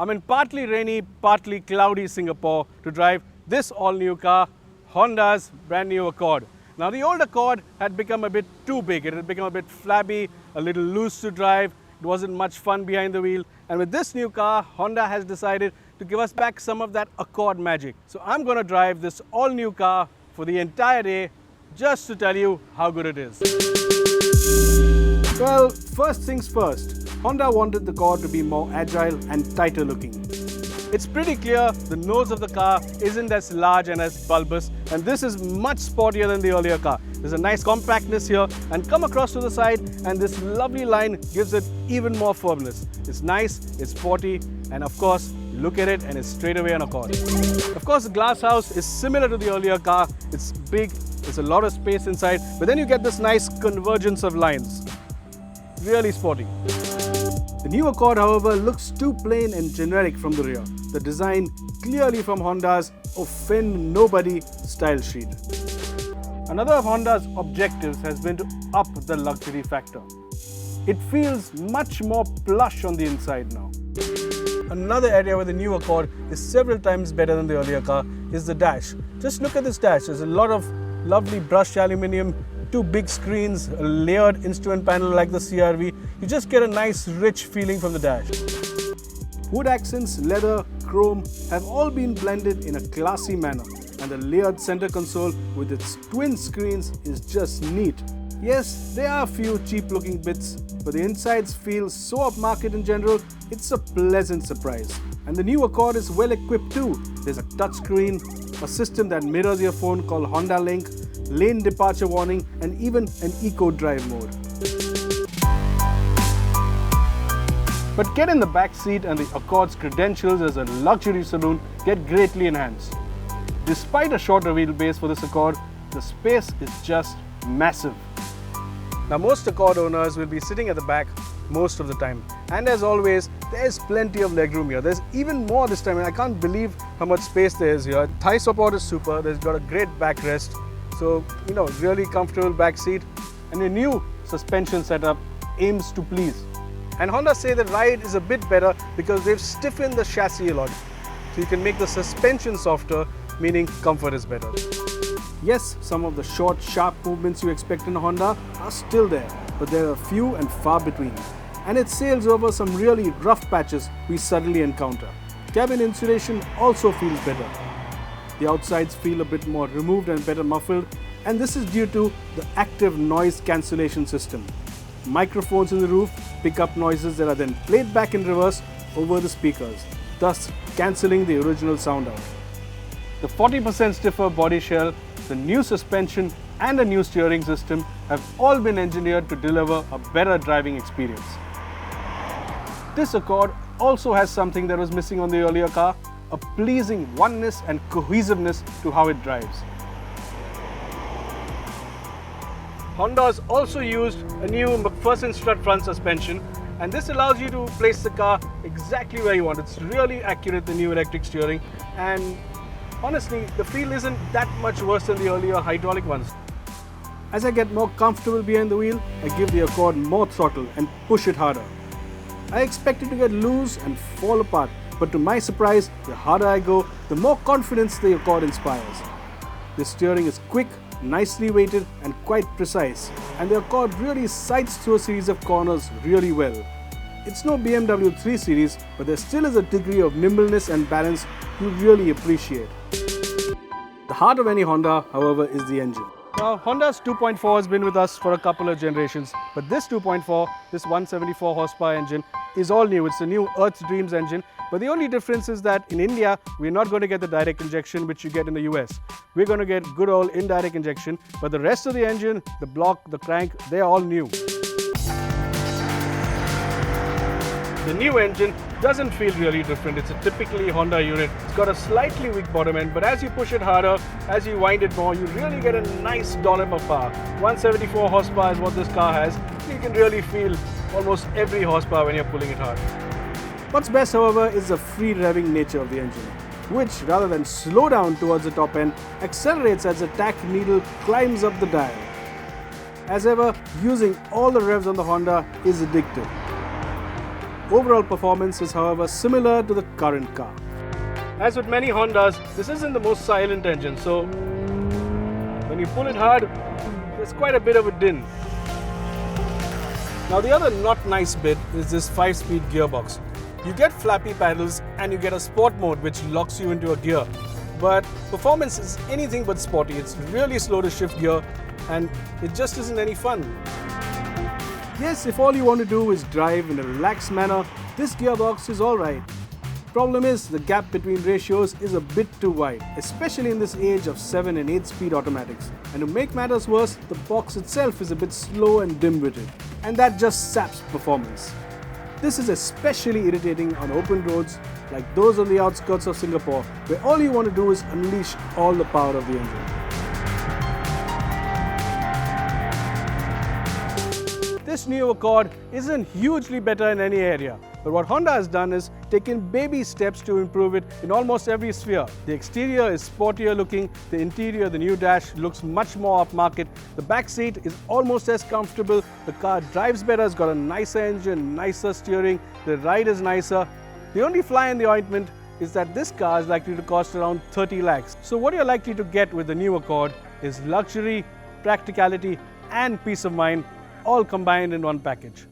I'm in partly rainy, partly cloudy Singapore to drive this all-new car, Honda's brand new Accord. Now the old Accord had become a bit too big. It had become a bit flabby, a little loose to drive. It wasn't much fun behind the wheel. And with this new car, Honda has decided to give us back some of that Accord magic. So I'm going to drive this all-new car for the entire day just to tell you how good it is. Well, first things first, Honda wanted the Accord to be more agile and tighter looking. It's pretty clear the nose of the car isn't as large and as bulbous, and this is much sportier than the earlier car. There's a nice compactness here, and come across to the side, and this lovely line gives it even more firmness. It's nice, it's sporty, and of course, you look at it and it's straight away an Accord. Of course, the glass house is similar to the earlier car. It's big, there's a lot of space inside, but then you get this nice convergence of lines. Really sporty. The new Accord, however, looks too plain and generic from the rear. The design clearly from Honda's offend nobody style sheet. Another of Honda's objectives has been to up the luxury factor. It feels much more plush on the inside now. Another area where the new Accord is several times better than the earlier car is the dash. Just look at this dash. There's a lot of lovely brushed aluminium, two big screens, a layered instrument panel like the CR-V. You just get a nice rich feeling from the dash. Wood accents, leather, chrome have all been blended in a classy manner, and the layered center console with its twin screens is just neat. Yes, there are a few cheap looking bits, but the insides feel so upmarket in general, it's a pleasant surprise. And the new Accord is well equipped too. There's a touchscreen, a system that mirrors your phone called Honda Link, lane departure warning, and even an eco drive mode. But get in the back seat and the Accord's credentials as a luxury saloon get greatly enhanced. Despite a shorter wheelbase for this Accord, the space is just massive. Now most Accord owners will be sitting at the back most of the time, and as always, there's plenty of legroom here. There's even more this time, and I can't believe how much space there is here. Thigh support is super. There's got a great backrest, so really comfortable back seat, and the new suspension setup aims to please. And Honda say the ride is a bit better because they've stiffened the chassis a lot, so you can make the suspension softer, meaning comfort is better. Yes, some of the short, sharp movements you expect in a Honda are still there, but there are few and far between. And it sails over some really rough patches we suddenly encounter. Cabin insulation also feels better. The outsides feel a bit more removed and better muffled, and this is due to the active noise cancellation system. Microphones in the roof pick up noises that are then played back in reverse over the speakers, thus cancelling the original sound out. The 40% stiffer body shell, the new suspension, and a new steering system have all been engineered to deliver a better driving experience. This Accord also has something that was missing on the earlier car, a pleasing oneness and cohesiveness to how it drives. Honda's also used a new McPherson strut front suspension, and this allows you to place the car exactly where you want. It's really accurate, the new electric steering, and honestly, the feel isn't that much worse than the earlier hydraulic ones. As I get more comfortable behind the wheel, I give the Accord more throttle and push it harder. I expect it to get loose and fall apart, but to my surprise, the harder I go, the more confidence the Accord inspires. The steering is quick, nicely weighted, and quite precise, and the Accord really sights through a series of corners really well. It's no BMW 3 Series, but there still is a degree of nimbleness and balance you really appreciate. The heart of any Honda, however, is the engine. Now, Honda's 2.4 has been with us for a couple of generations, but this 2.4, this 174 horsepower engine, is all new. It's the new Earth's Dreams engine, but the only difference is that in India, we're not going to get the direct injection which you get in the US. We're going to get good old indirect injection, but the rest of the engine, the block, the crank, they're all new. The new engine doesn't feel really different. It's a typically Honda unit. It's got a slightly weak bottom end, but as you push it harder, as you wind it more, you really get a nice dollop of power. 174 horsepower is what this car has. You can really feel almost every horsepower when you're pulling it hard. What's best, however, is the free revving nature of the engine, which, rather than slow down towards the top end, accelerates as the tach needle climbs up the dial. As ever, using all the revs on the Honda is addictive. overall performance is however similar to the current car. As with many Hondas, this isn't the most silent engine, so when you pull it hard, there's quite a bit of a din. Now the other not nice bit is this 5-speed gearbox. You get flappy paddles and you get a sport mode which locks you into a gear. But performance is anything but sporty. It's really slow to shift gear and it just isn't any fun. Yes, if all you want to do is drive in a relaxed manner, this gearbox is alright. Problem is, the gap between ratios is a bit too wide, especially in this age of 7 and 8 speed automatics. And to make matters worse, the box itself is a bit slow and dim-witted, and that just saps performance. This is especially irritating on open roads like those on the outskirts of Singapore, where all you want to do is unleash all the power of the engine. This new Accord isn't hugely better in any area, but what Honda has done is taken baby steps to improve it in almost every sphere. The exterior is sportier looking, the interior, the new dash, looks much more upmarket, the back seat is almost as comfortable, the car drives better, it's got a nicer engine, nicer steering, the ride is nicer. The only fly in the ointment is that this car is likely to cost around 30 lakhs. So what you're likely to get with the new Accord is luxury, practicality and peace of mind, all combined in one package.